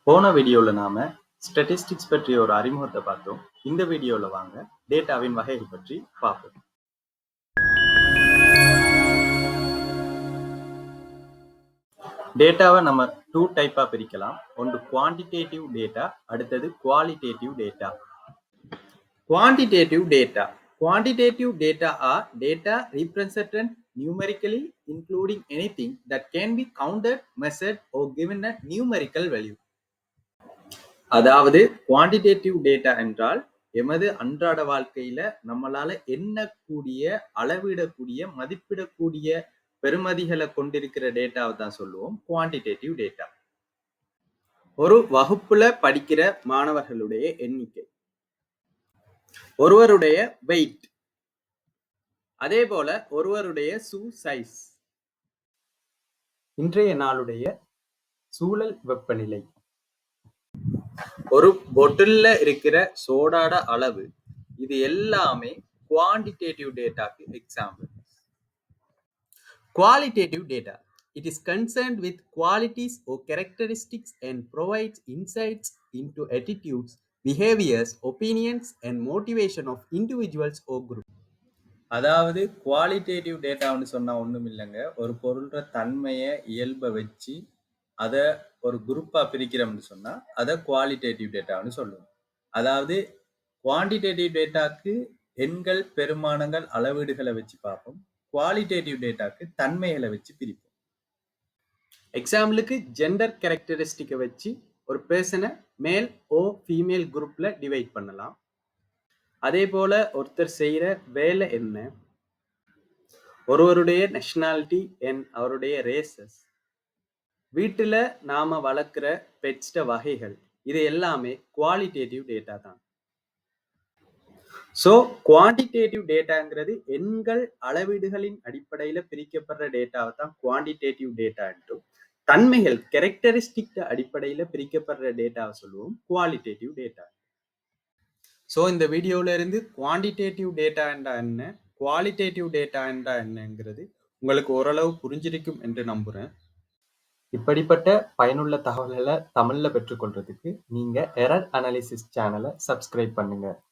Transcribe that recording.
போன வீடியோல நாம ஸ்டாட்டிஸ்டிக்ஸ் பற்றிய ஒரு அறிமுகத்தை பார்த்தோம். இந்த வீடியோல வாங்க டேட்டாவின் வகைகள் பற்றி பார்ப்போம். டேட்டாவை நம்ம 2 டைப்பா பிரிக்கலாம். ஒன்று குவான்டிடேட்டிவ் டேட்டா, அடுத்தது qualitative data. Quantitative data. Quantitative data are data represented numerically, including anything that can be counted, measured, or given a numerical value. அதாவது குவான்டிடேட்டிவ் டேட்டா என்றால் எமது அன்றாட வாழ்க்கையில நம்மளால எண்ணக்கூடிய, அளவிடக்கூடிய, மதிப்பிடக்கூடிய பெறுமதிகளை கொண்டிருக்கிற டேட்டாவை தான் சொல்லுவோம் குவான்டிடேட்டிவ் டேட்டா. ஒரு வகுப்புல படிக்கிற மாணவர்களுடைய எண்ணிக்கை, ஒருவருடைய வெயிட், அதே போல ஒருவருடைய ஷூ சைஸ், இன்றைய நாளுடைய சூழல் வெப்பநிலை, ஒரு பொட்டில்ல இருக்கிற சோடாட அளவு, இது எல்லாமே குவான்டிடேட்டிவ் டேட்டாக்கு example. Qualitative data. It is concerned with qualities or characteristics and provides insights into attitudes, behaviors, opinions, and motivation of individuals or groups. அதாவது குவாலிட்டேட்டிவ் டேட்டான்னு சொன்னா ஒன்றும் இல்லைங்க, ஒரு பொருள்ற தன்மையை இயல்பை வச்சு அதை ஒரு குரூப்பா பிரிக்கிறோம்னு சொன்னா அதை குவாலிட்டேட்டிவ் டேட்டான்னு சொல்லுவோம். அதாவது குவான்டிடேட்டிவ் டேட்டாக்கு எண்கள், பெருமானங்கள், அளவீடுகளை வச்சு பார்ப்போம். குவாலிட்டேட்டிவ் டேட்டாக்கு தன்மைகளை வச்சு பிரிப்போம். எக்ஸாம்பிளுக்கு ஜெண்டர் கேரக்டரிஸ்டிக்கை வச்சு ஒரு பர்சனை மேல் ஓ ஃபீமேல் குரூப்ல டிவைட் பண்ணலாம். அதே போல ஒருத்தர் செய்யற வேலை என்ன, ஒருவருடைய நேஷனாலிட்டி அண்ட் அவருடைய ரேசஸ், வீட்டுல நாம வளர்க்குற பெட்ஸ்ட வகைகள், இது எல்லாமே குவாலிட்டேட்டிவ் டேட்டா தான். ஸோ குவான்டிடேட்டிவ் டேட்டாங்கிறது எண்கள், அளவீடுகளின் அடிப்படையில் பிரிக்கப்படுற டேட்டாவை தான் குவான்டிடேட்டிவ் டேட்டா என்றும், தன்மைகள் கேரக்டரிஸ்டிக் அடிப்படையில் பிரிக்கப்படுற டேட்டாவை சொல்லுவோம் குவாலிட்டேட்டிவ் டேட்டா. ஸோ இந்த வீடியோல இருந்து குவான்டிடேட்டிவ் டேட்டா என்றா என்ன, குவாலிட்டேட்டிவ் டேட்டா என்றா என்னங்கிறது உங்களுக்கு ஓரளவு புரிஞ்சிருக்கும் என்று நம்புறேன். இப்படிப்பட்ட பயனுள்ள தகவல்களை தமிழ்ல பெற்றுக்கொள்றதுக்கு நீங்க எரர் அனாலிசிஸ் சேனலை சப்ஸ்கிரைப் பண்ணுங்க.